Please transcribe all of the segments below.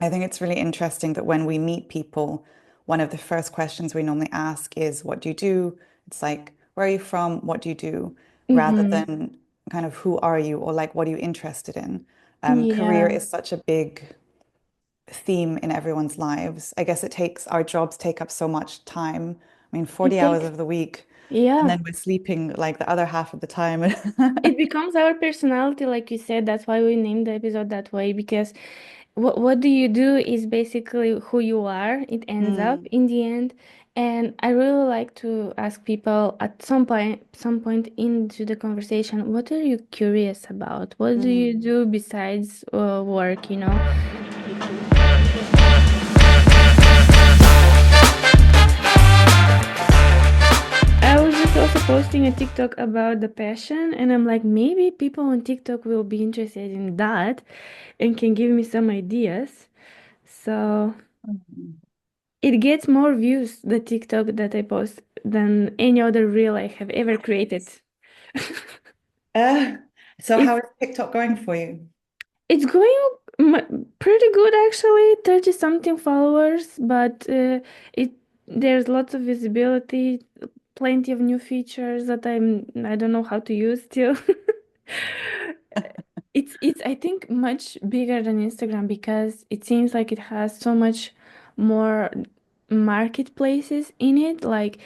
I think it's really interesting that when we meet people, one of the first questions we normally ask is, what do you do? It's like, where are you from? What do you do? Rather Hmm. than kind of who are you or like, what are you interested in? Career Yeah, is such a big theme in everyone's lives. I guess our jobs take up so much time. I mean, it 40 hours takes, of the week, and yeah, then we're sleeping like the other half of the time. it becomes our personality, like you said. That's why we named the episode that way, because what do you do is basically who you are. It ends up Mm, in the end. And I really like to ask people at some point into the conversation, what are you curious about? What do you mm. do besides work, you know? I was just also posting a TikTok about the passion, and I'm like, maybe people on TikTok will be interested in that and can give me some ideas. So it gets more views, the TikTok that I post, than any other reel I have ever created. Uh, so how It's is TikTok going for you? it's going pretty good actually, 30 something followers, but it there's lots of visibility, plenty of new features that I don't know how to use still. It's I think much bigger than Instagram because it seems like it has so much more marketplaces in it, like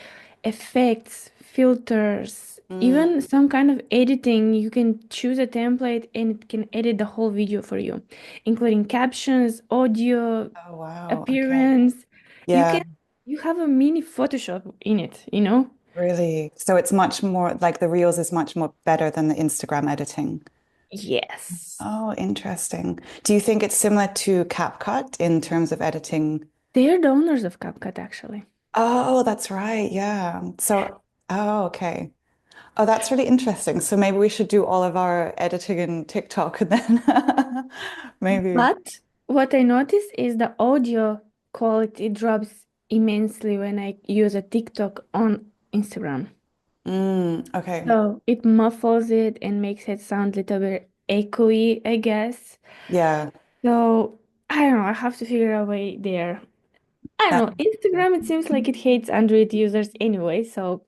effects, filters, Mm. even some kind of editing. You can choose a template and it can edit the whole video for you, including captions, audio, Oh, wow. Okay. appearance. You Yeah, can you have a mini Photoshop in it, you know? really. So it's much more like the Reels is much more better than the Instagram editing. Yes. Oh, interesting. Do you think it's similar to CapCut in terms of editing? They're the owners of CapCut actually. Oh, that's right. Yeah. So, oh, okay. Oh, that's really interesting. So maybe we should do all of our editing in TikTok and then maybe. But what I notice is the audio quality drops immensely when I use a TikTok on Instagram. Okay. So it muffles it and makes it sound a little bit echoey, I guess. Yeah. So I don't know, I have to figure a way there. I don't That, know. Instagram, it seems like it hates Android users anyway, so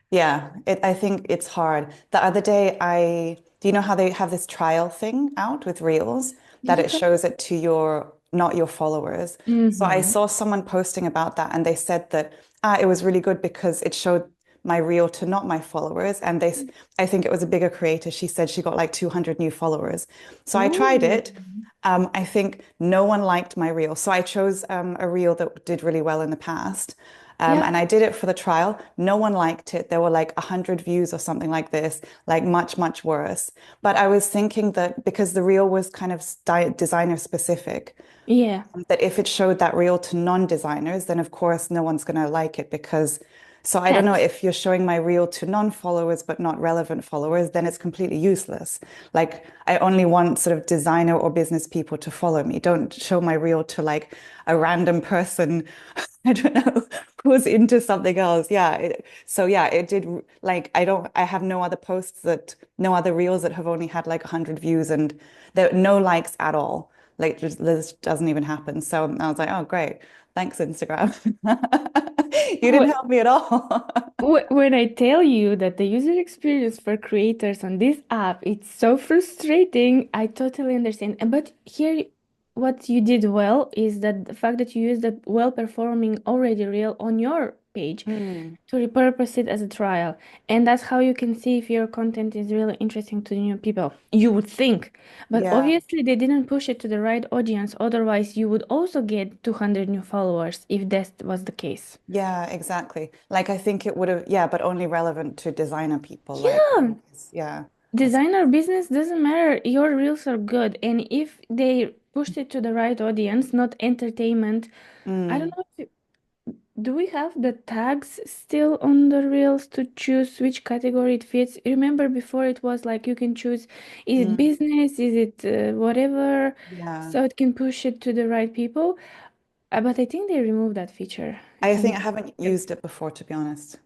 yeah. I think it's hard. The other day, do you know how they have this trial thing out with Reels that it yeah. shows it to not your followers? So I Mm-hmm. saw someone posting about that and they said that it was really good because it showed my reel to not my followers. And I think it was a bigger creator. She said she got like 200 new followers. So I tried Ooh. it. I think no one liked my reel. So I chose a reel that did really well in the past. Yeah. And I did it for the trial. No one liked it. There were like 100 views or something like this, like much, much worse. But I was thinking that because the reel was kind of designer specific, Yeah. that if it showed that reel to non-designers, then of course no one's going to like it because. So I don't know Facts. if you're showing my reel to non-followers but not relevant followers, then it's completely useless. Like I only want sort of designer or business people to follow me. Don't show my reel to like a random person, I don't know, who's into something else. Yeah. So yeah, it did like I have no other reels that have only had like 100 views and there no likes at all. Like just this doesn't even happen. So I was like, oh great. Thanks, Instagram. You didn't help me at all. When I tell you that the user experience for creators on this app, it's so frustrating, I totally understand. But here, what you did well is that the fact that you used a well-performing already reel on your page Hmm. to repurpose it as a trial. And that's how you can see if your content is really interesting to new people. You would think. But Yeah. obviously, they didn't push it to the right audience. Otherwise, you would also get 200 new followers if that was the case. Yeah, exactly. Like I think it would have, yeah, but only relevant to designer people. Like, Yeah. yeah, that's, Designer business doesn't matter. Your reels are good. And if they pushed it to the right audience, not entertainment, I don't mm, know do we have the tags still on the reels to choose which category it fits? Remember before it was like you can choose, is it mm, business, is it whatever, yeah. so it can push it to the right people. But I think they removed that feature. I think I And haven't used it before, to be honest.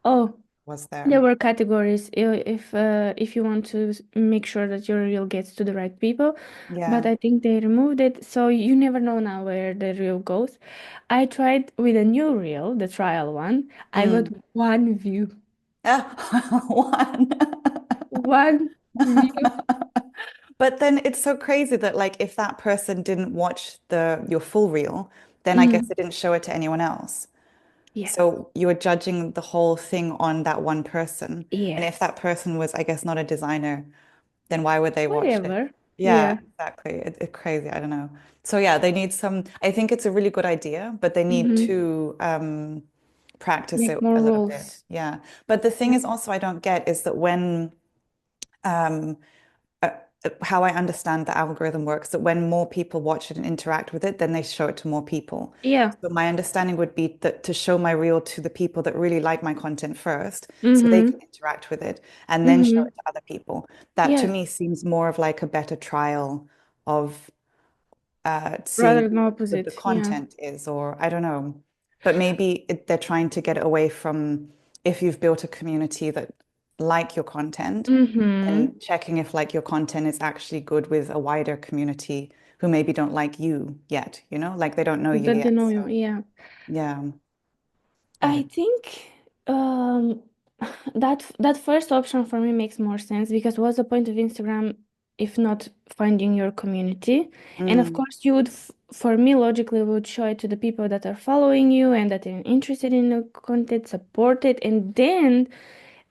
oh, was There there? were categories if you want to make sure that your reel gets to the right people, but Yeah. I think they removed it, so you never know now where the reel goes. I tried with a new reel, the trial one. I got Mm. one view. Ah, one. One view. But then it's so crazy that like if that person didn't watch the your full reel, then I guess Mm, they didn't show it to anyone else. yes. So you're judging the whole thing on that one person. And if Yes. that person was, I guess, not a designer, then why would they watch it? Whatever. Yeah, Yeah. exactly. It's crazy. I don't know. So yeah, they need some, I think it's a really good idea, but they need Mm-hmm. to practice it Make more a little bit. rules. Yeah. But the thing Yeah. is also I don't get is that when um uh, how I understand the algorithm works, that when more people watch it and interact with it, then they show it to more people. Yeah. So my understanding would be that to show my reel to the people that really like my content first, so they Mm-hmm. can interact with it, and then show Mm-hmm. it to other people. That to Yeah. me seems more of like a better trial of seeing Rather than what the opposite. Yeah. content is, or I don't know. But maybe they're trying to get away from if you've built a community that like your content, Mm-hmm. and checking if like your content is actually good with a wider community who maybe don't like you yet, like they don't know you That they yet. know you. So Yeah. yeah, I I don't. think that first option for me makes more sense because what's the point of Instagram if not finding your community? And of Mm, course, you would, for me, logically would show it to the people that are following you and that are interested in the content, support it, and then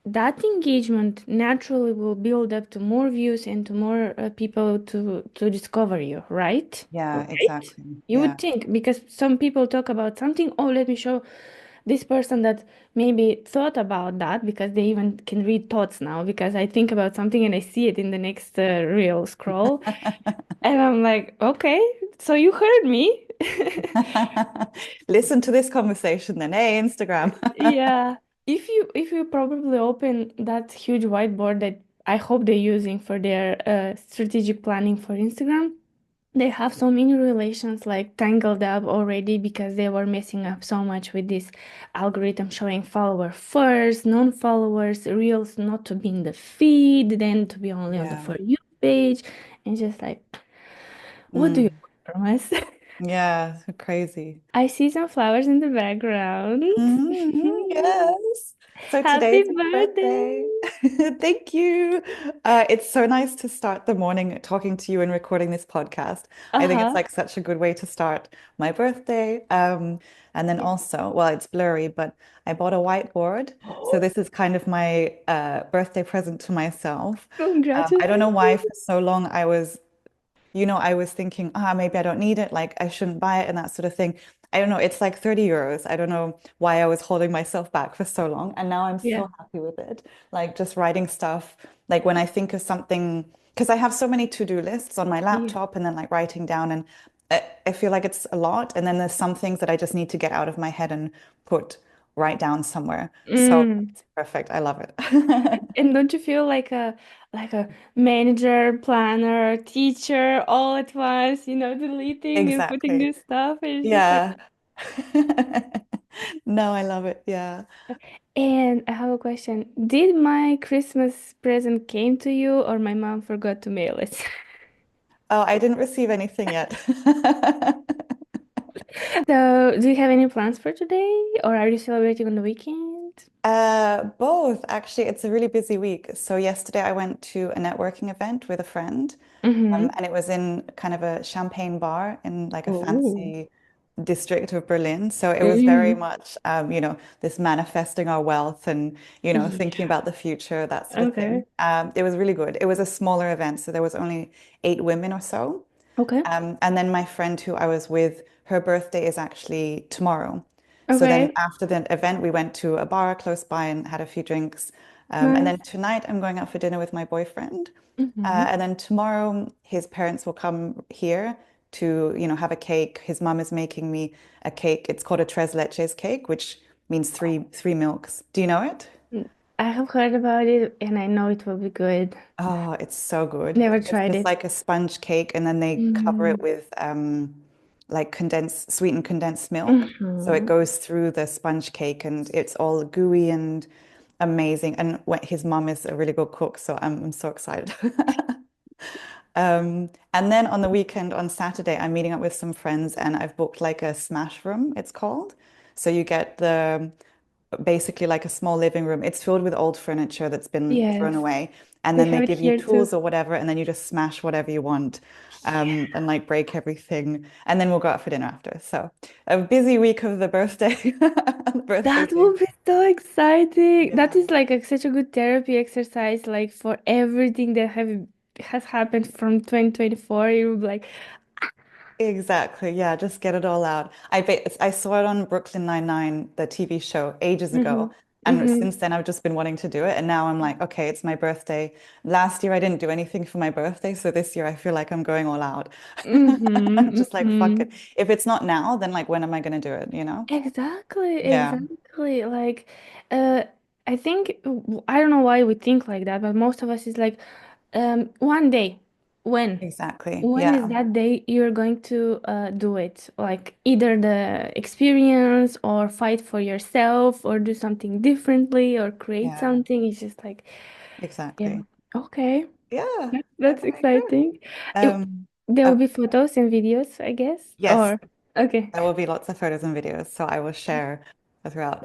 that engagement naturally will build up to more views and to more people to discover you, right? yeah, Right? exactly. You Yeah. would think because some people talk about something, oh, let me show this person that maybe thought about that because they even can read thoughts now because I think about something and I see it in the next reel scroll and I'm like, okay, so you heard me. Listen to this conversation then. Hey, Instagram. Yeah. If you probably open that huge whiteboard that I hope they're using for their strategic planning for Instagram, they have so many relations like tangled up already because they were messing up so much with this algorithm showing follower first, non-followers, reels not to be in the feed, then to be only on the Yeah. For You page, and just like, what do you Mm, want from us? yeah, crazy. I see some flowers in the background. Yes. So Happy today's my birthday! birthday. Thank you. It's so nice to start the morning talking to you and recording this podcast. I think it's Uh-huh. like such a good way to start my birthday. And then Yeah. also, well, it's blurry, but I bought a whiteboard. So Oh, this is kind of my birthday present to myself. I don't know why congratulations. for so long I was thinking, maybe I don't need it, like I shouldn't buy it and that sort of thing. I don't know, it's like 30 euros. I don't know why I was holding myself back for so long. And now I'm Yeah. so happy with it. Like just writing stuff, like when I think of something, because I have so many to-do lists on my Yeah. laptop and then like writing down, and I feel like it's a lot. And then there's some things that I just need to get out of my head and write down somewhere. So Mm. it's perfect. I love it. And don't you feel like a manager, planner, teacher all at once, deleting and putting Exactly. this stuff and it's just like Yeah. No, I love it. Yeah. and I have a question. Did my Christmas present came to you or my mom forgot to mail it? Oh, I didn't receive anything yet. So, do you have any plans for today or are you celebrating on the weekend? Both. Actually, it's a really busy week. So yesterday I went to a networking event with a friend, Mm-hmm. and it was in kind of a champagne bar in like a Oh. fancy district of Berlin. So it was very Mm. much, this manifesting our wealth and, thinking Yeah. about the future, that sort of thing. Okay. It was really good. It was a smaller event, so there was only 8 women or so. Okay. And then my friend who I was with, her birthday is actually tomorrow. So then Okay. after the event, we went to a bar close by and had a few drinks. And then Nice. tonight, I'm going out for dinner with my boyfriend. Mm-hmm. And then tomorrow, his parents will come here to, have a cake. His mum is making me a cake. It's called a tres leches cake, which means three milks. Do you know it? I have heard about it and I know it will be good. Oh, it's so good. Never It's tried just it. like a sponge cake, and then they cover it Mm. with like sweetened condensed milk. So it Hmm. goes through the sponge cake, and it's all gooey and amazing. And his mom is a really good cook, so I'm so excited. And then on the weekend, on Saturday, I'm meeting up with some friends and I've booked like a smash room, it's called. So you get the basically like a small living room. It's filled with old furniture that's been thrown Yes, away. And we then they have it give you here too. tools or whatever, and then you just smash whatever you want Yeah. and like break everything. And then we'll go out for dinner after. So a busy week of the birthday, the birthday That thing. would be so exciting. That Yeah, is like such a good therapy exercise, like for everything that have has happened from 2024. You would be like, exactly. Yeah, just get it all out. I saw it on Brooklyn Nine-Nine, the TV show, ages mm-hmm, ago. And mm-hmm, since then, I've just been wanting to do it. And now I'm like, okay, it's my birthday. Last year, I didn't do anything for my birthday. So this year, I feel like I'm going all out. I'm mm-hmm, just like, fuck mm-hmm. it. If it's not now, then like, when am I going to do it? You know? Exactly, Yeah, exactly. Like, uh, I think I don't know why we think like that, but most of us is like, one day, when? exactly. When is Yeah, that day you're going to do it? Like either the experience or fight for yourself or do something differently or create yeah, something. It's just like, yeah, exactly. okay, Yeah, that's I'm like, good. exciting. It, Um, there will oh, be photos and videos, I guess. yes, Or okay, there will be lots of photos and videos. So I will share throughout.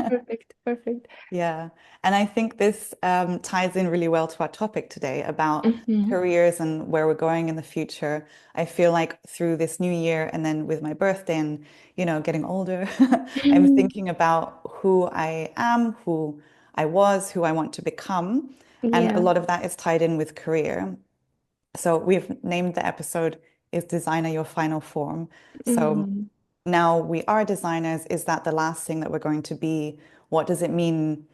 perfect, perfect. Yeah. And I think this ties in really well to our topic today about Mm-hmm. careers and where we're going in the future. I feel like through this new year and then with my birthday and, getting older, I'm thinking about who I am, who I was, who I want to become. And a Yeah. lot of that is tied in with career. So we've named the episode Is Designer Your Final Form? So Mm-hmm. now we are designers. Is that the last thing that we're going to be? What does it mean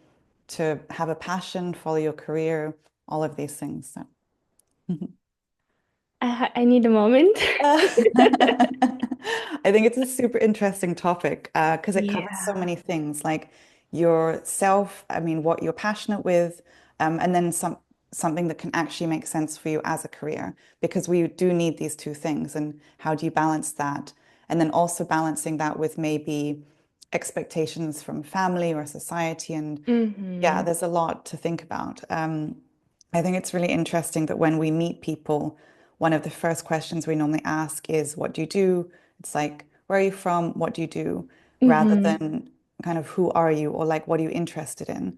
to have a passion, follow your career, all of these things? So. I need a moment. I think it's a super interesting topic because it covers so Yeah. many things like yourself, I mean, what you're passionate with, and then something that can actually make sense for you as a career, because we do need these two things. And how do you balance that? And then also balancing that with maybe expectations from family or society. And yeah, Mm-hmm. there's a lot to think about. I think it's really interesting that when we meet people, one of the first questions we normally ask is, what do you do? It's like, where are you from? What do you do? Rather Mm-hmm. than kind of who are you or like, what are you interested in?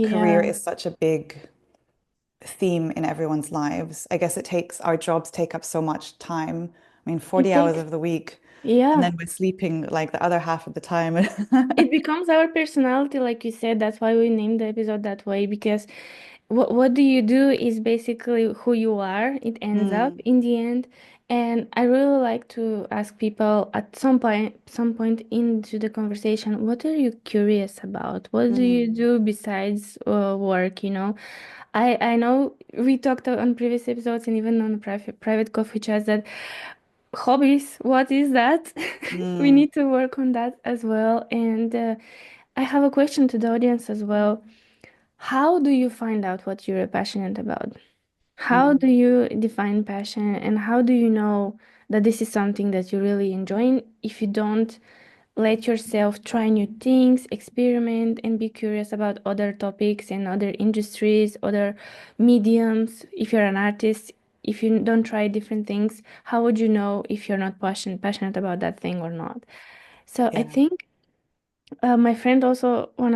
Career Yeah. is such a big theme in everyone's lives. I guess our jobs take up so much time. I mean, It 40 hours takes, of the week, and yeah. then we're sleeping like the other half of the time. It becomes our personality, like you said. That's why we named the episode that way, because what do you do is basically who you are. It ends up Mm, in the end. And I really like to ask people at some point into the conversation, what are you curious about? What do you mm, do besides work, you know? I know we talked on previous episodes and even on the private coffee chats that hobbies, what is that? We mm, need to work on that as well. And I have a question to the audience as well. How do you find out what you're passionate about? How mm. do you define passion and how do you know that this is something that you really enjoy if you don't let yourself try new things, experiment, and be curious about other topics and other industries, other mediums? If you're an artist, if you don't try different things, how would you know if you're not passionate about that thing or not? So I Yeah. think my friend also one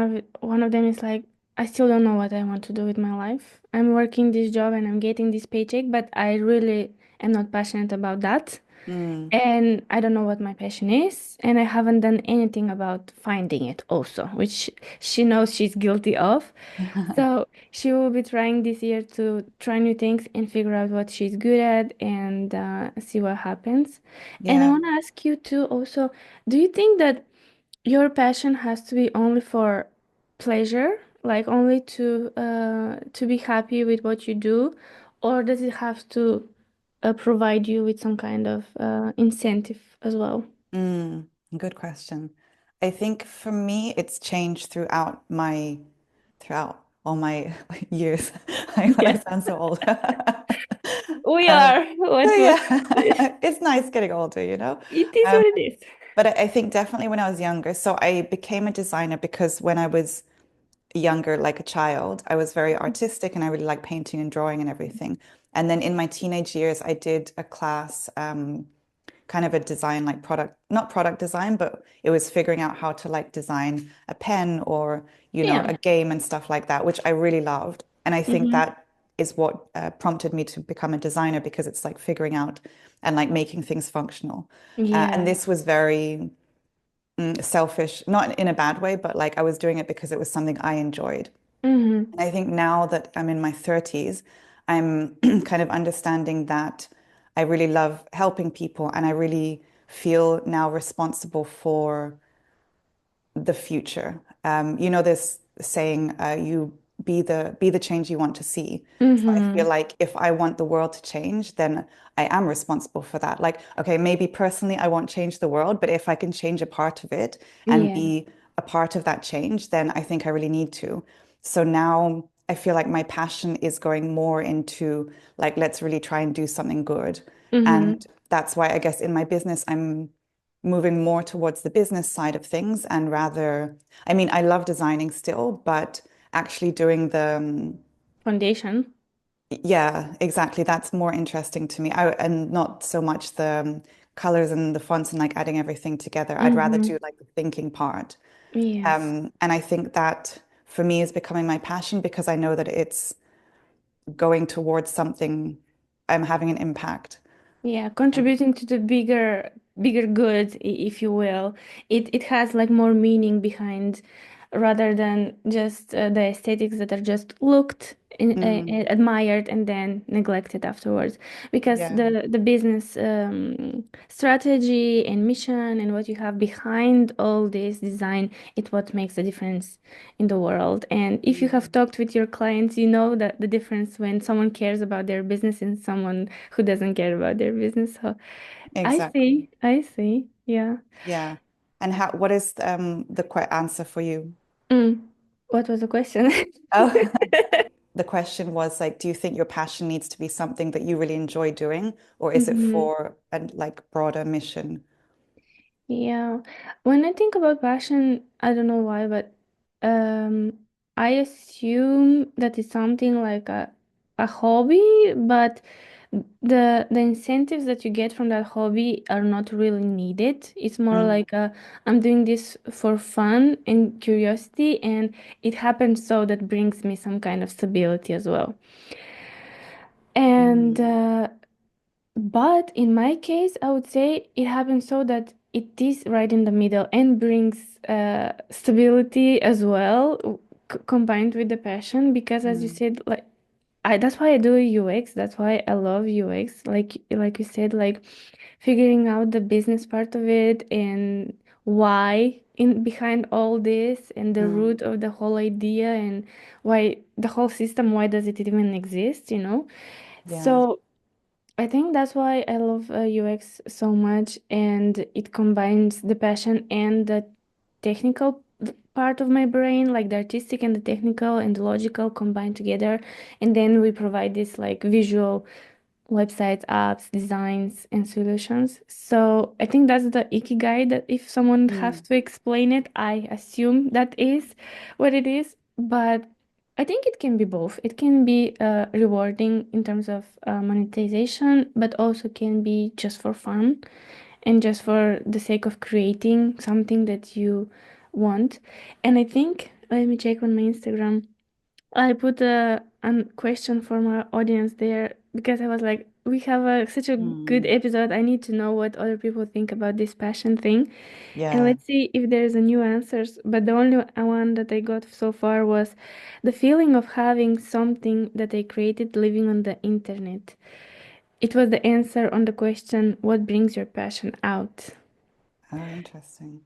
of them is like, I still don't know what I want to do with my life. I'm working this job and I'm getting this paycheck, but I really am not passionate about that. Mm. And I don't know what my passion is, and I haven't done anything about finding it also, which she knows she's guilty of. So she will be trying this year to try new things and figure out what she's good at and see what happens. And I Yeah. want to ask you too also, do you think that your passion has to be only for pleasure, like only to be happy with what you do, or does it have to provide you with some kind of incentive as well? Mm. Good question. I think for me, it's changed throughout all my years. I Yeah, sound so old. we Um, are. so What is yeah, it's nice getting older. it is Um, what it is. but I think definitely when I was younger, so I became a designer because when I was younger, like a child, I was very artistic and I really like painting and drawing and everything. And then in my teenage years, I did a class, kind of a design, like product, not product design, but it was figuring out how to like design a pen or, Yeah. a game and stuff like that, which I really loved. And I think Mm-hmm. that is what prompted me to become a designer because it's like figuring out and like making things functional. And Yeah. this was very selfish, not in a bad way, but like I was doing it because it was something I enjoyed. Mm-hmm. And I think now that I'm in my 30s, I'm kind of understanding that I really love helping people and I really feel now responsible for the future. This saying, you be the change you want to see. So I Mm-hmm. feel like if I want the world to change, then I am responsible for that. Like, okay, maybe personally I won't change the world, but if I can change a part of it and Yeah. be a part of that change, then I think I really need to. So now I feel like my passion is going more into like, let's really try and do something good. Mm-hmm. And that's why I guess in my business, I'm moving more towards the business side of things and rather, I mean, I love designing still, but actually doing Foundation. yeah, exactly. That's more interesting to me. And not so much the colors and the fonts and like adding everything together. I'd rather Mm-hmm. do like the thinking part. Yes. And I think that for me is becoming my passion because I know that it's going towards something, I'm having an impact. Yeah, contributing to the bigger good, if you will. It has like more meaning behind rather than just the aesthetics that are just looked Mm, admired and then neglected afterwards. Because yeah. the business strategy and mission and what you have behind all this design, it's what makes the difference in the world. And if you have Mm, talked with your clients, you know that the difference when someone cares about their business and someone who doesn't care about their business. So exactly. I see. Yeah. Yeah. And what is the answer for you? Mm. What was the question? Oh, the question was like, do you think your passion needs to be something that you really enjoy doing, or is it hmm for a like broader mission? Yeah. When I think about passion, I don't know why, but um I assume that it's something like a hobby, but the incentives that you get from that hobby are not really needed. It's more Mm, like I'm doing this for fun and curiosity, and it happens so that brings me some kind of stability as well. And mm, but in my case, I would say it happens so that it is right in the middle and brings stability as well, combined with the passion. Because as you mm, said, like that's why I do UX. That's why I love UX. Like you said, like figuring out the business part of it and why in behind all this and the mm, root of the whole idea and why the whole system, why does it even exist, you know? yeah. So I think that's why I love UX so much, and it combines the passion and the technical part of my brain, like the artistic and the technical and the logical combined together, and then we provide this like visual websites, apps, designs, and solutions. So I think that's the ikigai that if someone have Mm, to explain it, I assume that is what it is. But I think it can be both. It can be rewarding in terms of monetization, but also can be just for fun and just for the sake of creating something that you want. And I think, let me check on my Instagram. I put a question for my audience there because I was like, we have such a good mm, episode. I need to know what other people think about this passion thing. And yeah. let's see if there's a new answers. But the only one that I got so far was the feeling of having something that I created living on the internet. It was the answer on the question, what brings your passion out? Oh, interesting.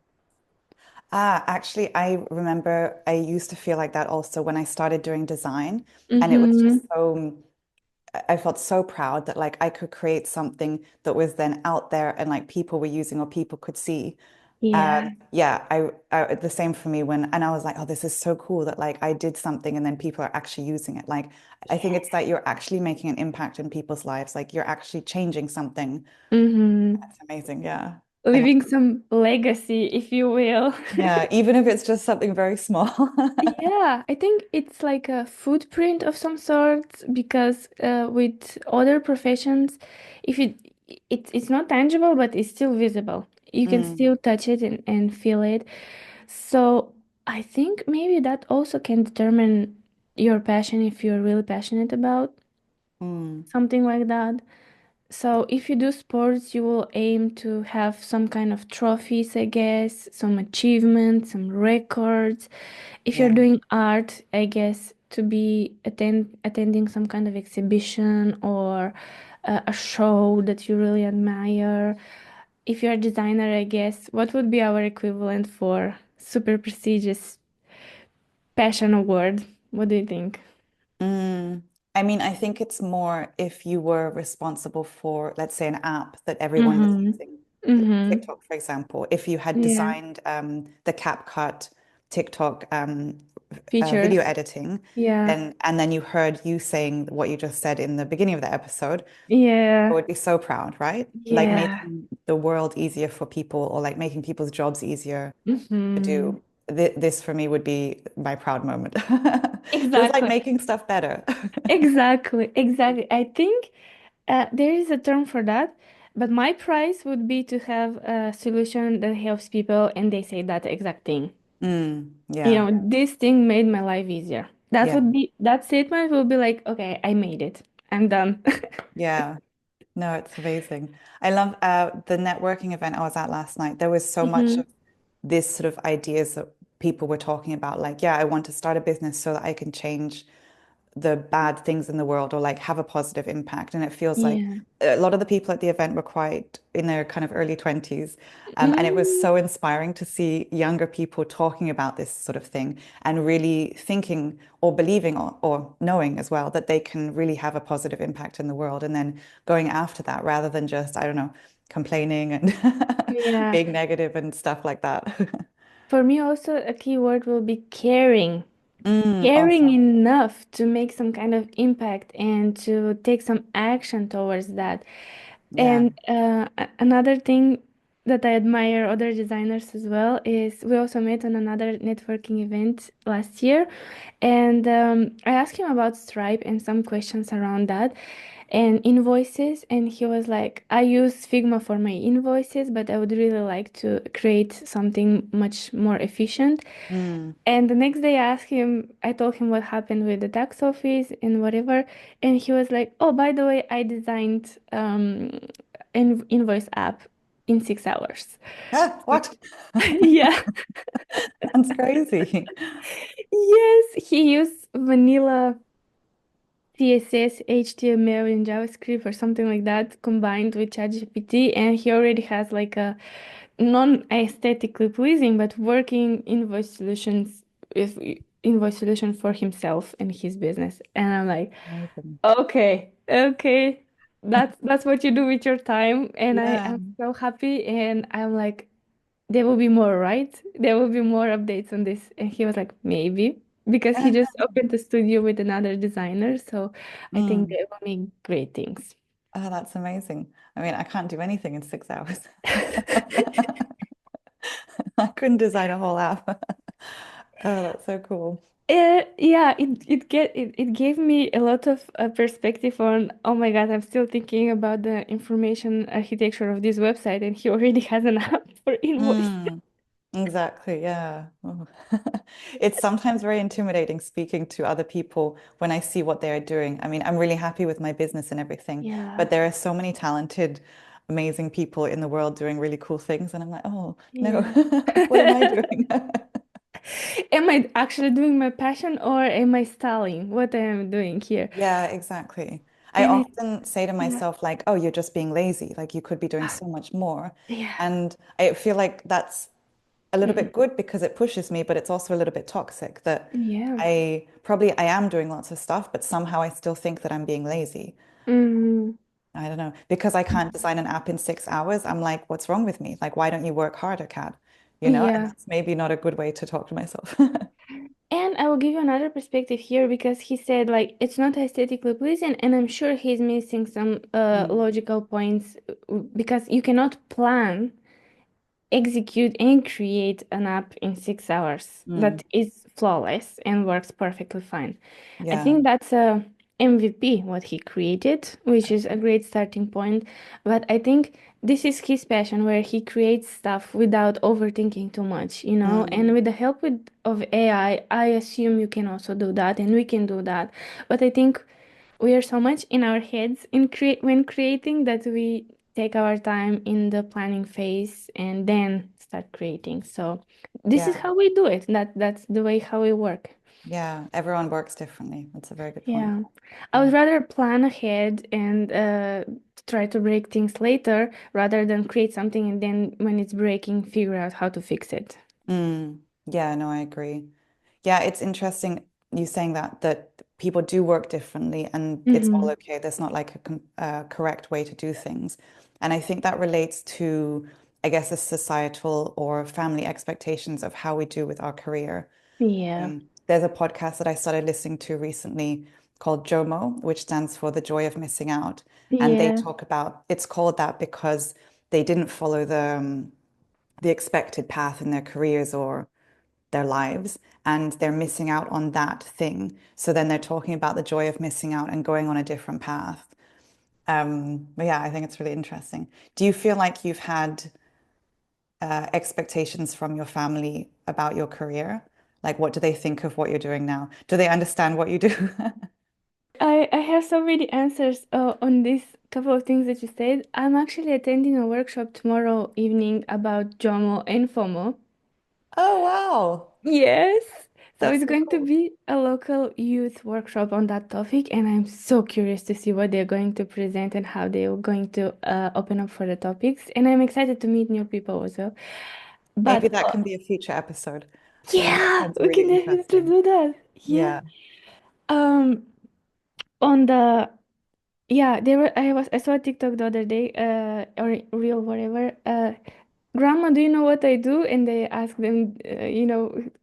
Actually, I remember I used to feel like that also when I started doing design, and it was Mm-hmm. just so I felt so proud that like I could create something that was then out there and like people were using or people could see. Yeah, Yeah, the same for me when and I was like, oh, this is so cool that like I did something and then people are actually using it. Like I think yeah. it's that you're actually making an impact in people's lives. Like you're actually changing something. Mm-hmm. That's amazing. Yeah. I love, leaving some legacy, if you will. yeah, even if it's just something very small. Yeah, I think it's like a footprint of some sort because with other professions, if it's not tangible, but it's still visible. You can Mm, still touch it and feel it. So I think maybe that also can determine your passion if you're really passionate about mm, something like that. So if you do sports, you will aim to have some kind of trophies, I guess, some achievements, some records. If you're yeah. doing art, I guess to be attending some kind of exhibition or a show that you really admire. If you're a designer, I guess, what would be our equivalent for super prestigious passion award? What do you think? Mm. I mean, I think it's more if you were responsible for, let's say, an app that everyone was Mm-hmm. using, Mm-hmm. TikTok, for example. If you had Yeah. designed the CapCut TikTok video Features. editing, Yeah. then and then you heard you saying what you just said in the beginning of the episode, I Yeah. would be so proud, right? Like Yeah. making the world easier for people or like making people's jobs easier to Mm-hmm. do. This for me would be my proud moment. Just like Exactly. making stuff better. Exactly. Exactly. I think there is a term for that, but my price would be to have a solution that helps people and they say that exact thing. Yeah. This thing made my life easier. That Yeah. would be, that statement will be like, okay, I made it. I'm done. Yeah. No, it's amazing. I love the networking event I was at last night. There was so much Hmm. of this sort of ideas that people were talking about, like, yeah, I want to start a business so that I can change the bad things in the world or like have a positive impact. And it feels like Yeah. a lot of the people at the event were quite in their kind of early 20s. And it was Mm, so inspiring to see younger people talking about this sort of thing and really thinking or believing or knowing as well that they can really have a positive impact in the world and then going after that rather than just, I don't know, complaining and yeah. being negative and stuff like that. For me also a key word will be caring. Caring Awesome. enough to make some kind of impact and to take some action towards that. Yeah. And another thing that I admire other designers as well is we also met on another networking event last year, and I asked him about Stripe and some questions around that and invoices, and he was like, I use Figma for my invoices, but I would really like to create something much more efficient. Mm. And the next day I told him what happened with the tax office and whatever. And he was like, oh, by the way, I designed an invoice app in 6 hours. Ah, So, what? yeah. That's crazy. Yes, he used vanilla CSS, HTML, and JavaScript or something like that combined with ChatGPT. And he already has like a non-aesthetically pleasing, but working invoice solution for himself and his business. And I'm like, Amazing. okay, okay, that's what you do with your time, and I Yeah. am so happy. And I'm like, there will be more, right? There will be more updates on this. And he was like, maybe, because he just opened the studio with another designer. So I think Mm. they will make great things. Oh, that's amazing. I mean, I can't do anything in 6 hours. I couldn't design a whole app. Oh, that's so cool. Yeah, it gave me a lot of perspective on, oh my God, I'm still thinking about the information architecture of this website, and he already has an app for invoice. Mm. Exactly, yeah. Oh. It's sometimes very intimidating speaking to other people when I see what they're doing. I mean, I'm really happy with my business and everything, Yeah, but there are so many talented, amazing people in the world doing really cool things. And I'm like, oh, no, yeah. what am I doing? Am I actually doing my passion or am I stalling what I am doing here? Yeah, exactly. I And often say to yeah, myself, like, oh, you're just being lazy. Like, you could be doing so much more. yeah, And I feel like that's a little mm, bit good because it pushes me, but it's also a little bit toxic that yeah. I am doing lots of stuff, but somehow I still think that I'm being lazy. Mm, I don't know. Because I can't design an app in 6 hours, I'm like, what's wrong with me? Like, why don't you work harder, Kat? And yeah. that's maybe not a good way to talk to myself. And I will give you another perspective here because he said like it's not aesthetically pleasing, and I'm sure he's missing some Mm, logical points because you cannot plan. execute and create an app in 6 hours Mm. that is flawless and works perfectly fine. I Yeah. think that's a MVP what he created, which is a great starting point. But I think this is his passion where he creates stuff without overthinking too much, you know? Mm. And with the help of AI, I assume you can also do that and we can do that. But I think we are so much in our heads in create when creating that we take our time in the planning phase and then start creating. So this is Yeah. how we do it. That's the way how we work. Yeah. Everyone works differently. That's a very good point. Yeah. I Yeah. would rather plan ahead and try to break things later rather than create something and then when it's breaking, figure out how to fix it. Mm. Yeah, no, I agree. Yeah, it's interesting you saying that people do work differently and it's all Mm-hmm. okay. There's not like a correct way to do things. And I think that relates to, I guess, the societal or family expectations of how we do with our career. Yeah. There's a podcast that I started listening to recently called JOMO, which stands for The Joy of Missing Out. And they Yeah. talk about it's called that because they didn't follow the expected path in their careers or their lives, and they're missing out on that thing. So then they're talking about the joy of missing out and going on a different path. But yeah, I think it's really interesting. Do you feel like you've had expectations from your family about your career? Like, what do they think of what you're doing now? Do they understand what you do? I have so many answers on this couple of things that you said. I'm actually attending a workshop tomorrow evening about JOMO and FOMO. Oh, wow. Yes. So That's it's so going to cool. be a local youth workshop on that topic, and I'm so curious to see what they're going to present and how they're going to open up for the topics. And I'm excited to meet new people as well. Maybe But that can be a future episode. That yeah, sounds we can really definitely interesting. do that. Yeah. Yeah. Um, on the Yeah, I saw a TikTok the other day, or reel, whatever. Grandma, do you know what I do? And they ask them,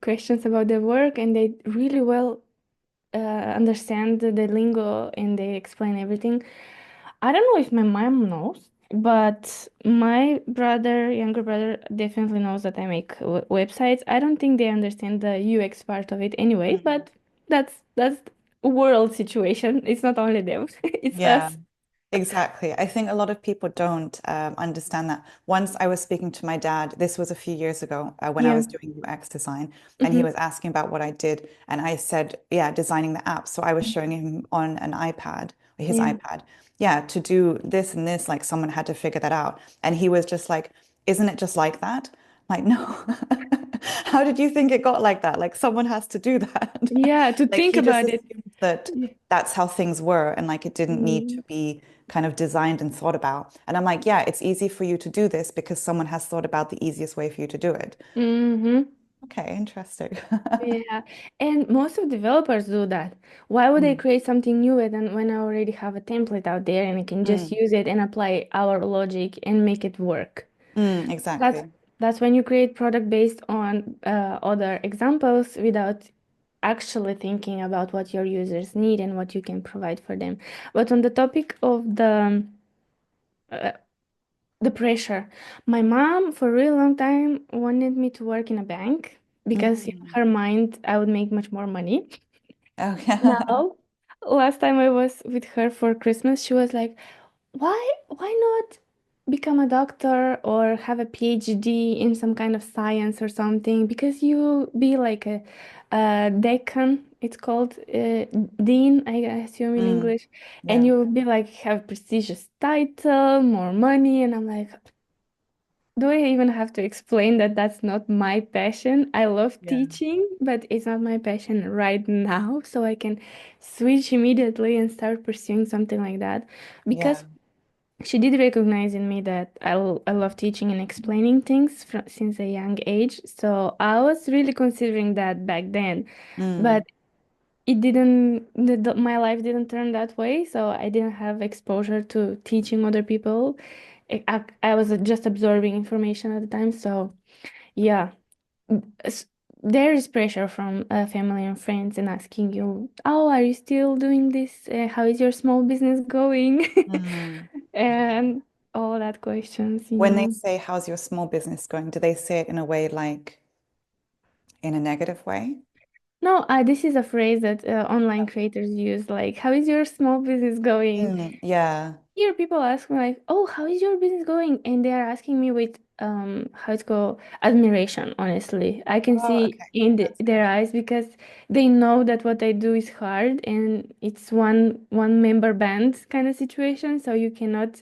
questions about their work, and they really well understand the lingo and they explain everything. I don't know if my mom knows, but my brother, younger brother, definitely knows that I make websites. I don't think they understand the UX part of it anyway, Mm. but that's world situation. It's not only them, it's Yeah. us. Exactly. I think a lot of people don't understand that. Once I was speaking to my dad, this was a few years ago when I Yeah. was doing UX design, and he Hmm. was asking about what I did. And I said, yeah, designing the app. So I was showing him on an iPad, his Yeah. iPad, yeah, to do this and this, like someone had to figure that out. And he was just like, isn't it just like that? Like, no. How did you think it got like that? Like someone has to do that. Yeah, to Like think he just about it. assumed that Yeah. that's how things were and like it didn't need to be kind of designed and thought about. And I'm like, yeah, it's easy for you to do this because someone has thought about the easiest way for you to do it. Mm-hmm. Okay, interesting. Yeah, and most of developers do that. Why would I Mm, create something new when I already have a template out there and I can just mm, use it and apply our logic and make it work? That's exactly. that's when you create product based on other examples without actually thinking about what your users need and what you can provide for them. But on the topic of uh, the pressure, my mom for a really long time wanted me to work in a bank because in Mm. her mind I would make much more money. Oh, yeah. Now, last time I was with her for Christmas, she was like, why not become a doctor or have a PhD in some kind of science or something? Because you'll be like a decan, it's called dean, I assume in Mm, English, and yeah. you'll be like have prestigious title, more money, and I'm like, do I even have to explain that that's not my passion? I love Yeah. teaching, but it's not my passion right now. So I can switch immediately and start pursuing something like that. Yeah. Because she did recognize in me that I love teaching and explaining things since a young age. So I was really considering that back then. But Mm, it didn't, my life didn't turn that way. So I didn't have exposure to teaching other people. I was just absorbing information at the time. So yeah, s- there is pressure from family and friends and asking you, "Oh, are you still doing this? How is your small business going?" mm, yeah. And all that questions, you When they know. say, how's your small business going? Do they say it in a way like in a negative way? No, this is a phrase that online creators use, like, how is your small business going? Yeah. Here people ask me like, "Oh, how is your business going?" And they are asking me with how it's called admiration, honestly. I can Oh, see okay. in That's good. their eyes because they know that what I do is hard and it's one member band kind of situation, so you cannot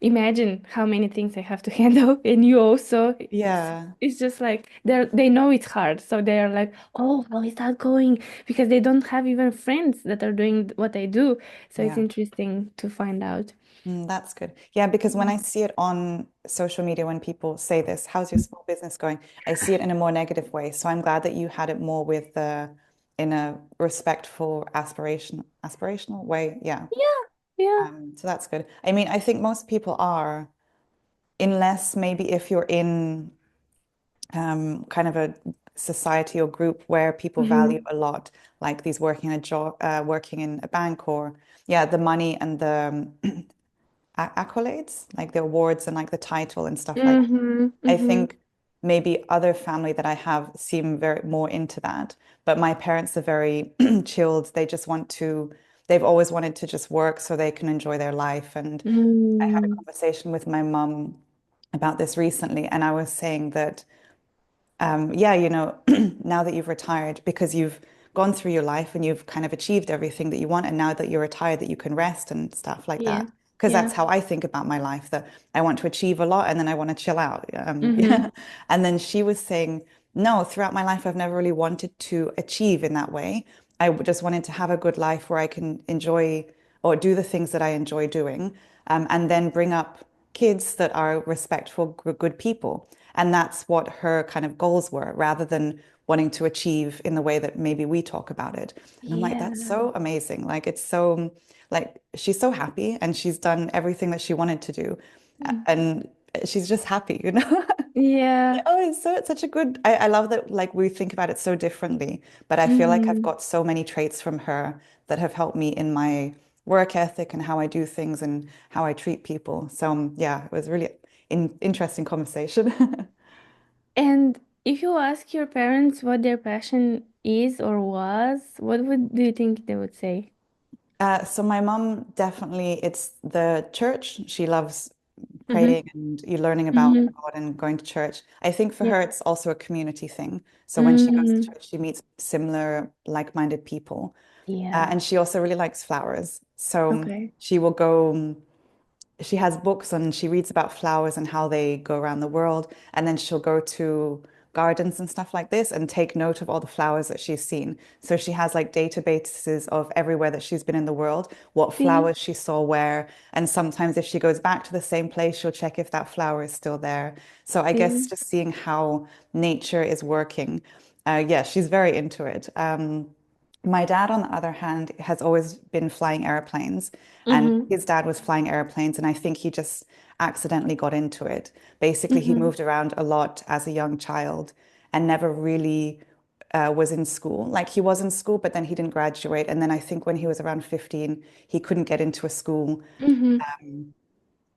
imagine how many things I have to handle. And you also, Yeah. it's just like they know it's hard, so they are like, "Oh, how is that going?" Because they don't have even friends that are doing what I do. So it's Yeah. interesting to find out. That's good. Yeah, because when Yeah. I see it on social media, when people say this, how's your small business going? I see it in a more negative way. So I'm glad that you had it more with in a respectful, aspirational way. Yeah. Yeah, yeah. So that's good. I mean, I think most people are, unless maybe if you're in kind of a society or group where people value Hmm. a lot, like these working in a job, working in a bank, or yeah, the money and the accolades, like the awards and like the title and stuff like that. Hmm. I Hmm. think maybe other family that I have seem very more into that, but my parents are very chilled. They've always wanted to just work so they can enjoy their life. And I had a Mm. conversation with my mum about this recently, and I was saying that yeah, now that you've retired, because you've gone through your life and you've kind of achieved everything that you want, and now that you're retired, that you can rest and stuff like Yeah. that. Because Yeah. that's how I think about my life, that I want to achieve a lot and then I want to chill out. Hmm. Yeah. And then she was saying, no, throughout my life, I've never really wanted to achieve in that way. Just wanted to have a good life where I can enjoy or do the things that I enjoy doing, and then bring up kids that are respectful, good people. And that's what her kind of goals were, rather than wanting to achieve in the way that maybe we talk about it. And I'm like, that's Yeah. so amazing. Like, it's so, like, she's so happy and she's done everything that she wanted to do. Mm. And she's just happy. Yeah. Oh, it's such a good, I love that, like, we think about it so differently, but I feel like I've Hmm. got so many traits from her that have helped me in my work ethic and how I do things and how I treat people. So, yeah, it was really interesting conversation. And if you ask your parents what their passion is or was, what would do you think they would say? So my mum definitely, it's the church. She loves Hmm. praying and you learning about Hmm. God and going to church. I think for Yeah. her, it's also a community thing. So when she goes to Hmm. church, she meets similar, like-minded people. Yeah. And she also really likes flowers. So Okay. she will go she has books and she reads about flowers and how they go around the world. And then she'll go to gardens and stuff like this and take note of all the flowers that she's seen. So she has like databases of everywhere that she's been in the world, what See? flowers she saw where. And sometimes if she goes back to the same place, she'll check if that flower is still there. So I guess See? just seeing how nature is working. Yeah, she's very into it. My dad, on the other hand, has always been flying airplanes, and Hmm. his dad was flying airplanes, and I think he just accidentally got into it. Basically, he Hmm. moved around a lot as a young child and never really was in school. Like he was in school, but then he didn't graduate. And then I think when he was around 15, he couldn't get into a school. Hmm.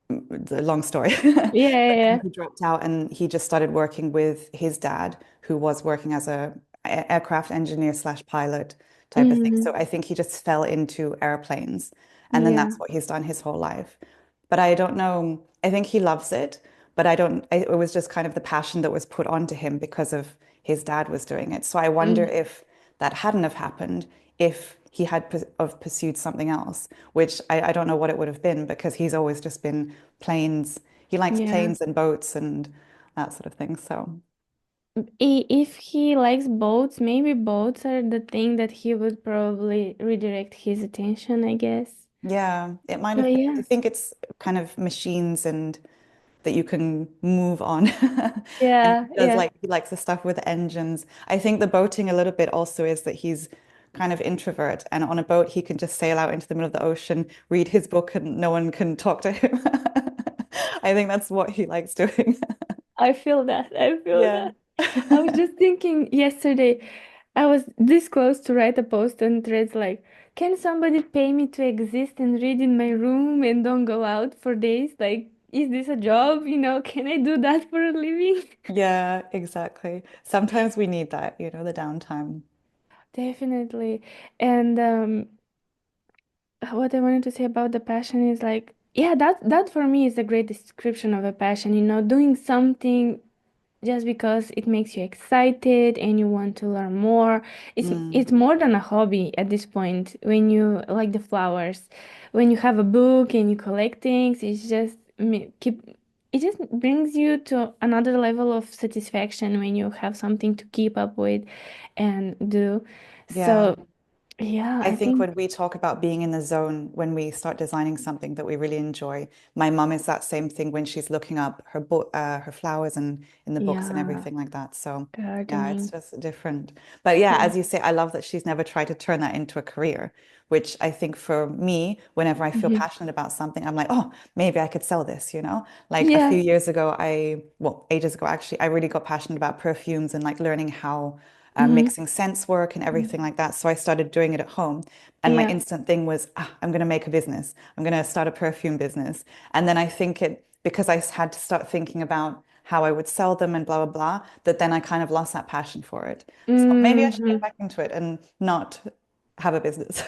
The long story. Yeah, yeah, But then yeah. he dropped out and he just started working with his dad, who was working as a aircraft engineer slash pilot type of thing. So Hmm. I think he just fell into airplanes, and then Yeah. that's what he's done his whole life. But I don't know. I think he loves it, but I don't. It was just kind of the passion that was put onto him because of his dad was doing it. So I wonder Mm. if that hadn't have happened, if he had pursued something else, which I don't know what it would have been because he's always just been planes. He likes Yeah. planes and boats and that sort of thing. So If he likes boats, maybe boats are the thing that he would probably redirect his attention, I guess. yeah, it might But have been. I yeah. think it's kind of machines and that you can move on. And Yeah, he does yeah. like he likes the stuff with engines. I think the boating a little bit also is that he's kind of introvert, and on a boat he can just sail out into the middle of the ocean, read his book, and no one can talk to him. I think that's what he likes doing. I feel that. I feel Yeah. that. I was just thinking yesterday, I was this close to write a post on Threads like, can somebody pay me to exist and read in my room and don't go out for days? Like, is this a job? Can I do that for a living? Yeah, exactly. Sometimes we need that, the downtime. Definitely. And what I wanted to say about the passion is like, yeah, that for me is a great description of a passion, doing something just because it makes you excited and you want to learn more. It's Mm, more than a hobby at this point. When you like the flowers, when you have a book and you collect things, it just brings you to another level of satisfaction when you have something to keep up with and do. yeah. So, yeah, I I think think when we talk about being in the zone, when we start designing something that we really enjoy, my mum is that same thing when she's looking up her book, her flowers and in the books and yeah, everything like that. So yeah, it's gardening. just different. But yeah, Yeah. as you say, I love that she's never tried to turn that into a career, which I think for me, whenever I feel Hmm. passionate about something, I'm like, oh, maybe I could sell this. Like a few Yeah. years ago, well, ages ago, actually, I really got passionate about perfumes and like learning how Hmm. mixing scents work and everything like that. So I started doing it at home. And my Yeah. instant thing was, I'm going to make a business. I'm going to start a perfume business. And then I think because I had to start thinking about how I would sell them and blah, blah, blah, that then I kind of lost that passion for it. So maybe I should get Hmm. back into it and not have a business.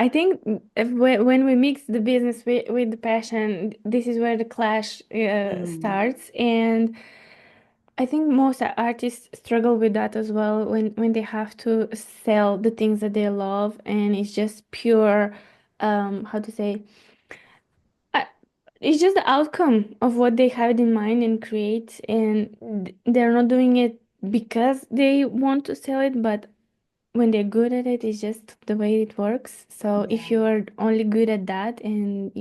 I think when we mix the business with the passion, this is where the clash Mm, starts. And I think most artists struggle with that as well when they have to sell the things that they love, and it's just pure, how to say, uh, it's just the outcome of what they have in mind and create, and they're not doing it because they want to sell it, but when they're good at it, it's just the way it works. So if yeah, you're only good at that and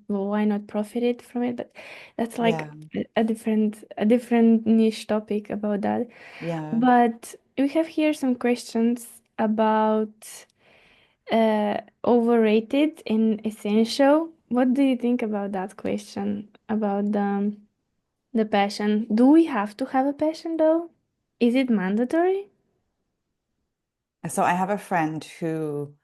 well, why not profit it from it? But that's like yeah, a different niche topic about that. yeah. But we have here some questions about overrated and essential. What do you think about that question about the passion? Do we have to have a passion though? Is it mandatory? So I have a friend who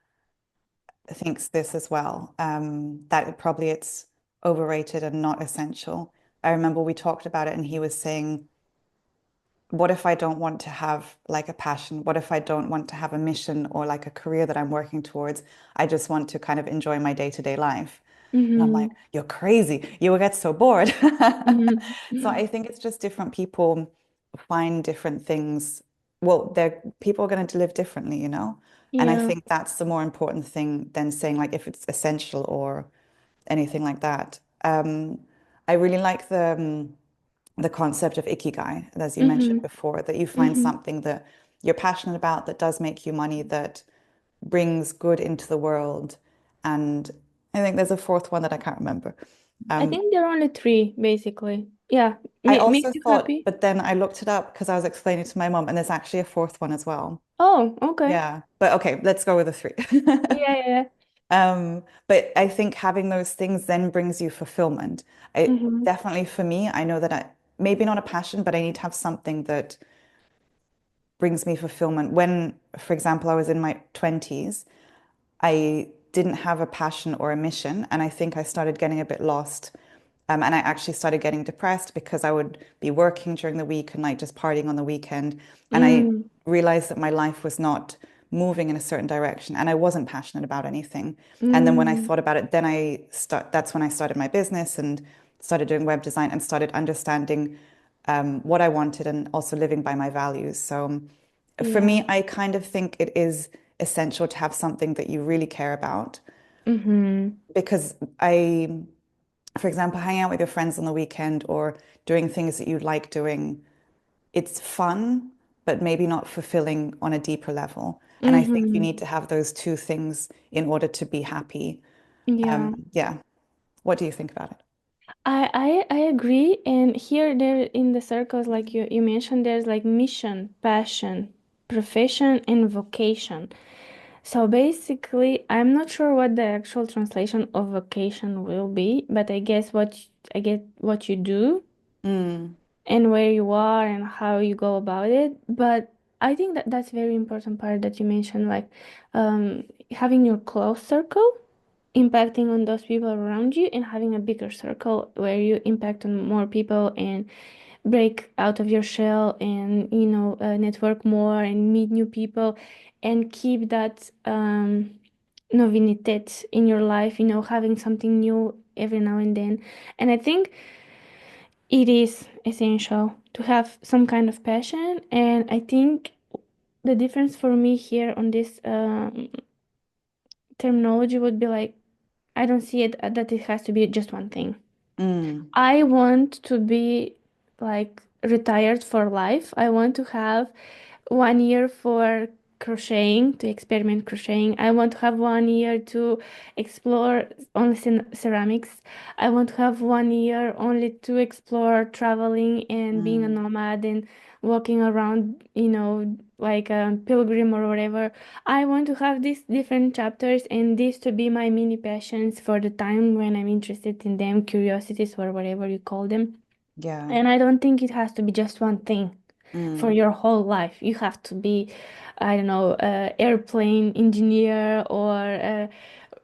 thinks this as well, that probably it's overrated and not essential. I remember we talked about it and he was saying, what if I don't want to have like a passion? What if I don't want to have a mission or like a career that I'm working towards? I just want to kind of enjoy my day-to-day life. And I'm like, Mm-hmm. you're crazy. You will get so bored. So Mm-hmm. I think it's just different people find different things. Well, people are going to live differently. And I Yeah. think that's the more important thing than saying like if it's essential or anything like that. I really like the concept of ikigai, as you mentioned Mm-hmm. before, that you find Mm-hmm. something that you're passionate about that does make you money, that brings good into the world. And I think there's a fourth one that I can't remember. I Um, think there are only three, basically. Yeah, I makes also you thought, happy. but then I looked it up because I was explaining to my mom, and there's actually a fourth one as well. Oh, okay. Yeah. But okay, let's go with the three. Yeah, yeah. But I think having those things then brings you fulfillment. It Mm-hmm. definitely for me, I know that maybe not a passion, but I need to have something that brings me fulfillment. When, for example, I was in my 20s, I didn't have a passion or a mission. And I think I started getting a bit lost. And I actually started getting depressed because I would be working during the week and like just partying on the weekend. And I Mm, realized that my life was not moving in a certain direction and I wasn't passionate about anything. And then when I mm, thought about it, that's when I started my business and started doing web design and started understanding what I wanted and also living by my values. So for yeah. me, I kind of think it is essential to have something that you really care about Mm-hmm. because for example, hanging out with your friends on the weekend or doing things that you like doing, it's fun, but maybe not fulfilling on a deeper level. And I think you Mm-hmm. need to have those two things in order to be happy. Yeah. Yeah. What do you think about it? I agree. And here there in the circles, like you mentioned, there's like mission, passion, profession, and vocation. So basically, I'm not sure what the actual translation of vocation will be, but I get what you do Mm, and where you are and how you go about it. But I think that's very important part that you mentioned, like having your close circle. impacting on those people around you and having a bigger circle where you impact on more people and break out of your shell and network more and meet new people and keep that novinité in your life, having something new every now and then. And I think it is essential to have some kind of passion. And I think the difference for me here on this terminology would be like, I don't see it that it has to be just one thing. Mm, I want to be like retired for life. I want to have 1 year for crocheting, to experiment crocheting. I want to have 1 year to explore only ceramics. I want to have 1 year only to explore traveling and being a mm, nomad and walking around, like a pilgrim or whatever. I want to have these different chapters and these to be my mini passions for the time when I'm interested in them, curiosities or whatever you call them. yeah. And I don't think it has to be just one thing for Mm, your whole life. You have to be, I don't know, airplane engineer or a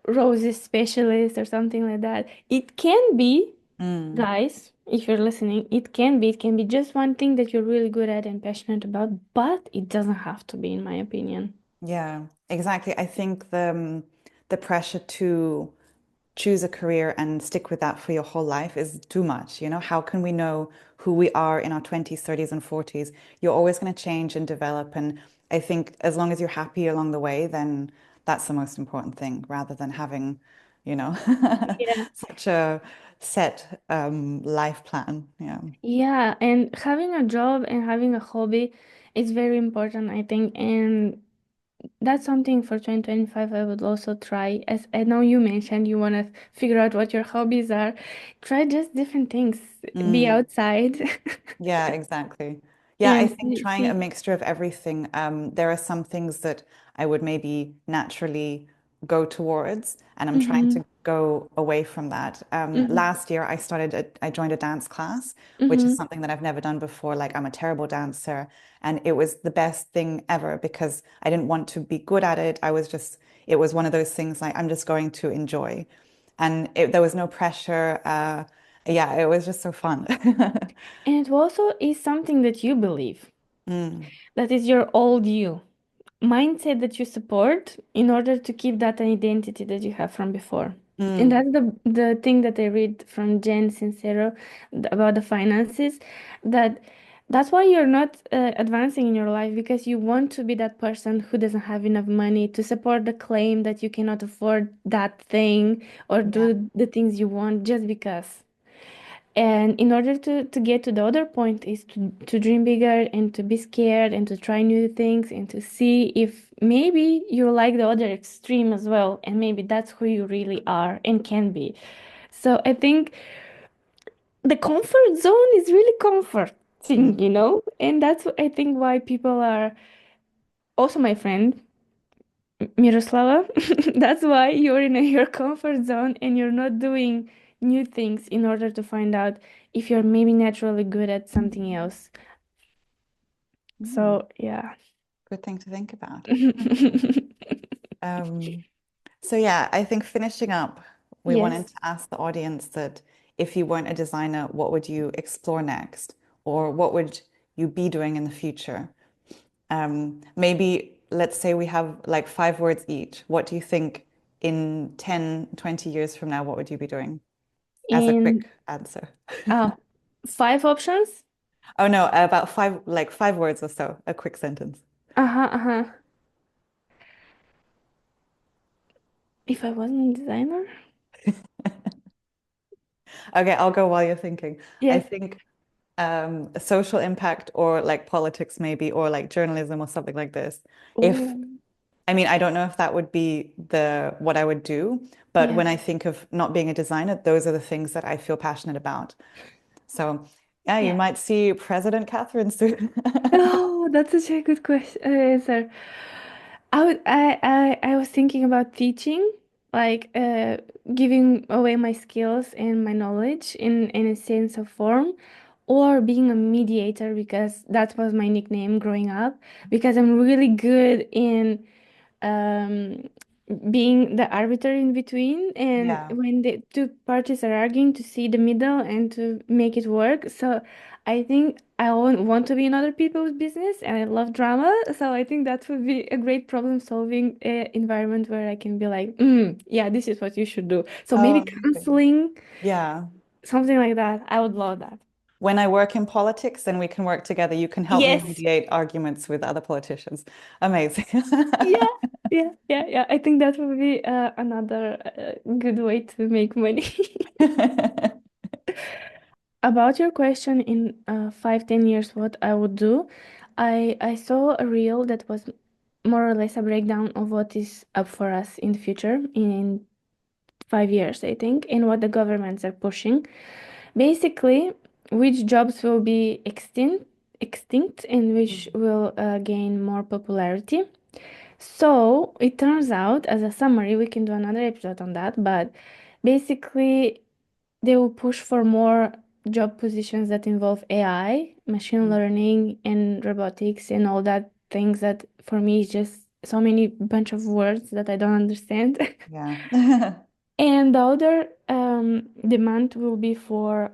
roses specialist or something like that. It can be, mm. guys, if you're listening, it can be just one thing that you're really good at and passionate about, but it doesn't have to be, in my opinion. Yeah, exactly. I think the pressure to choose a career and stick with that for your whole life is too much. You know, how can we know who we are in our 20s, 30s, and 40s? You're always going to change and develop. And I think as long as you're happy along the way, then that's the most important thing, rather than having, you know, Yeah. such a set life plan. Yeah. Yeah, and having a job and having a hobby is very important, I think. And that's something for 2025 I would also try. As I know you mentioned, you want to figure out what your hobbies are. Try just different things. Be Mm. outside Yeah, exactly. Yeah, I and think trying a see. mixture of everything. There are some things that I would maybe naturally go towards, and I'm trying Mm-hmm. to go away from that. Mm-hmm. Last year, I joined a dance class, which is Mm-hmm. something that I've never done before. Like, I'm a terrible dancer, and it was the best thing ever because I didn't want to be good at it. It was one of those things like I'm just going to enjoy, and there was no pressure. Yeah, it was just so fun. And it also is something that you believe. Mm, That is your old you. Mindset that you support in order to keep that identity that you have from before. And mm, that's the thing that I read from Jen Sincero about the finances, that that's why you're not advancing in your life because you want to be that person who doesn't have enough money to support the claim that you cannot afford that thing or yeah. do the things you want just because. And in order to get to the other point is to dream bigger and to be scared and to try new things and to see if maybe you like the other extreme as well. And maybe that's who you really are and can be. So I think the comfort zone is really Mm, comforting. And that's what I think why people are also my friend. Miroslava, that's why you're in your comfort zone and you're not doing new things in order to find out if you're maybe naturally good at something else. mm. So, yeah. Good thing to think about. Um, so yeah, I think finishing up, we wanted Yes. to ask the audience that if you weren't a designer, what would you explore next? Or what would you be doing in the future? Maybe let's say we have like 5 words each. What do you think in 10, 20 years from now, what would you be doing as a And quick answer? oh, 5 options? Oh no, about five, like 5 words or so, a quick sentence. Uh-huh, uh-huh. If I wasn't a designer? Okay, I'll go while you're thinking. I Yes. think social impact or like politics maybe or like journalism or something like this. If Oh, I mean, I don't know if that would be the what I would do, but yeah. when I think of not being a designer, those are the things that I feel passionate about. So yeah, you Yeah. might see President Catherine soon. Oh, that's such a good question answer. I was thinking about teaching, like giving away my skills and my knowledge in a sense of form, or being a mediator because that was my nickname growing up, because I'm really good in um being the arbiter in between, and Yeah. when the two parties are arguing, to see the middle and to make it work. So I think I want to be in other people's business, and I love drama. So I think that would be a great problem solving environment where I can be like, yeah, this is what you should do. So Oh, maybe amazing. counseling, Yeah. something like that. I would love that. When I work in politics, then we can work together. You can help me Yes. mediate arguments with other politicians. Amazing. Yeah. Yeah. Yeah. Yeah. I think that would be another good way to make money. About your question in 5, 10 years, what I would do, I saw a reel that was more or less a breakdown of what is up for us in the future in 5 years, I think, and what the governments are pushing. Basically, which jobs will be extinct and which Mm, will gain more popularity. So it turns out, as a summary, we can do another episode on that, but basically they will push for more job positions that involve AI, machine mm, learning, and robotics, and all that things that for me is just so many bunch of words that I don't understand. yeah. And the other demand will be for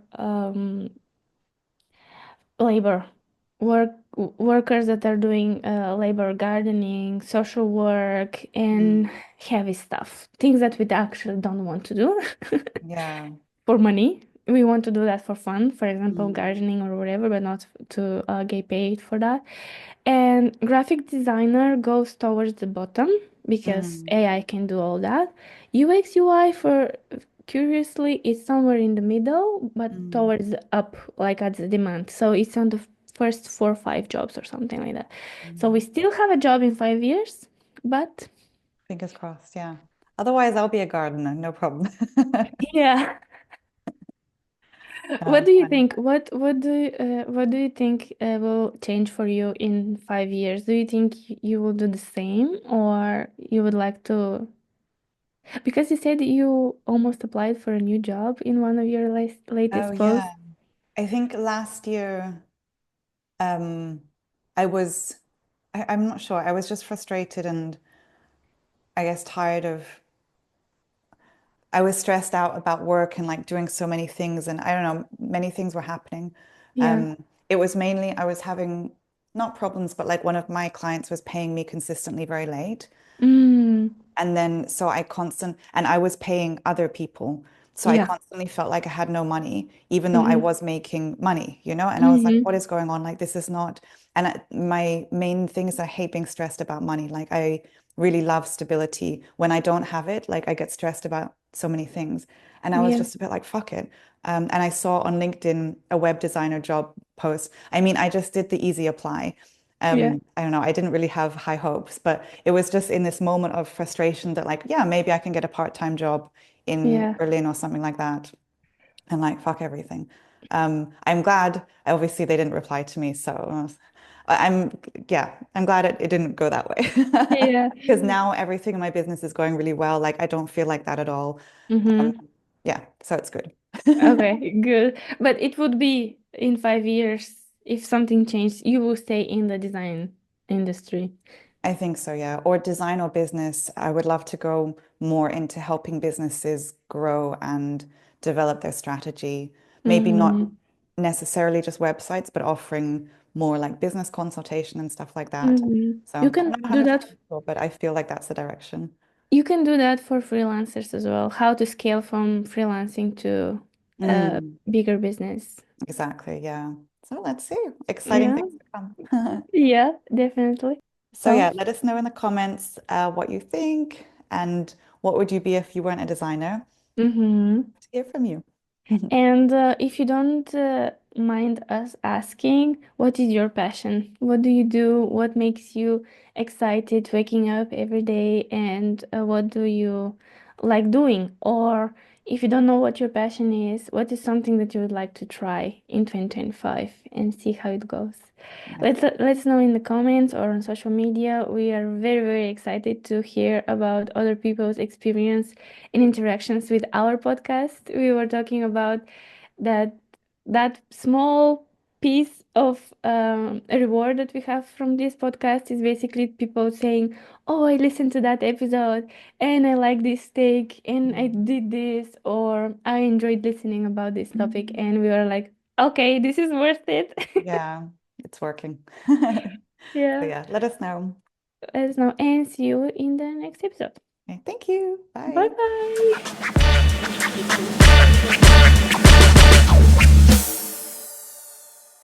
labor workers that are doing labor, gardening, social work, and Mm, heavy stuff, things that we actually don't want to do. yeah. For money. We want to do that for fun, for example, Mm, gardening or whatever, but not to get paid for that. And graphic designer goes towards the bottom because mm, AI can do all that. UX UI, for curiously, is somewhere in the middle, but mm, towards the up, like at the demand. So it's on the first 4 or 5 jobs or something like that. So we mm. still have a job in 5 years, but Fingers crossed, yeah. Otherwise, I'll be a gardener, no problem. yeah. What Oh, do you fun. think? What do you think will change for you in 5 years? Do you think you will do the same, or you would like to? Because you said you almost applied for a new job in one of your Oh, latest yeah. posts. I think last year, um, I was, I'm not sure. I was just frustrated and I guess tired of I was stressed out about work and like doing so many things, and I don't know, many things were happening. Yeah. It was mainly I was having not problems, but like one of my clients was paying me consistently very late. Mm, And then so and I was paying other people. So I yeah. constantly felt like I had no money, even though I Mm-hmm. was making money, you know? And I was like, Mm-hmm. what is going on? Like, this is not. My main thing is I hate being stressed about money. Like, I really love stability. When I don't have it, like, I get stressed about so many things. And I was Yeah. just a bit like, fuck it. And I saw on LinkedIn a web designer job post. I mean, I just did the easy apply. Yeah. I don't know, I didn't really have high hopes, but it was just in this moment of frustration that, like, yeah, maybe I can get a part-time job in Yeah. Berlin or something like that. And like, fuck everything. I'm glad, obviously, they didn't reply to me. So I'm, yeah, I'm glad it didn't go that way. Yeah. Because now everything in my business is going really well. Like, I don't feel like that at all. Um, Mm-hmm. yeah, so it's good. Okay, good. But it would be in 5 years, if something changed, you will stay in the design industry. I think so, yeah. Or design or business. I would love to go more into helping businesses grow and develop their strategy. Maybe not Mm-hmm. necessarily just websites, but offering more like business consultation and stuff like that. Mm-hmm. So You I'm can not do 100% that. sure, but I feel like that's the direction. You can do that for freelancers as well. How to scale from freelancing to a Mm, bigger business. exactly, yeah. So let's see. Exciting Yeah, things to come. yeah, definitely. So So, yeah, let us know in the comments what you think and what would you be if you weren't a designer. mm-hmm. To hear from you. And if you don't mind us asking, what is your passion? What do you do? What makes you excited waking up every day? And what do you like doing? Or if you don't know what your passion is, what is something that you would like to try in 2025 and see how it goes? Yeah. Let's know in the comments or on social media. We are very, very excited to hear about other people's experience in interactions with our podcast. We were talking about that that small. piece of a reward that we have from this podcast is basically people saying, "Oh, I listened to that episode and I like this take and I Mm. did this, or I enjoyed listening about this topic." And we were like, "Okay, this is worth it." Yeah, it's working. So Yeah. yeah, let us know. Let us know and see you in the next episode. Okay, thank you. Bye Bye. bye.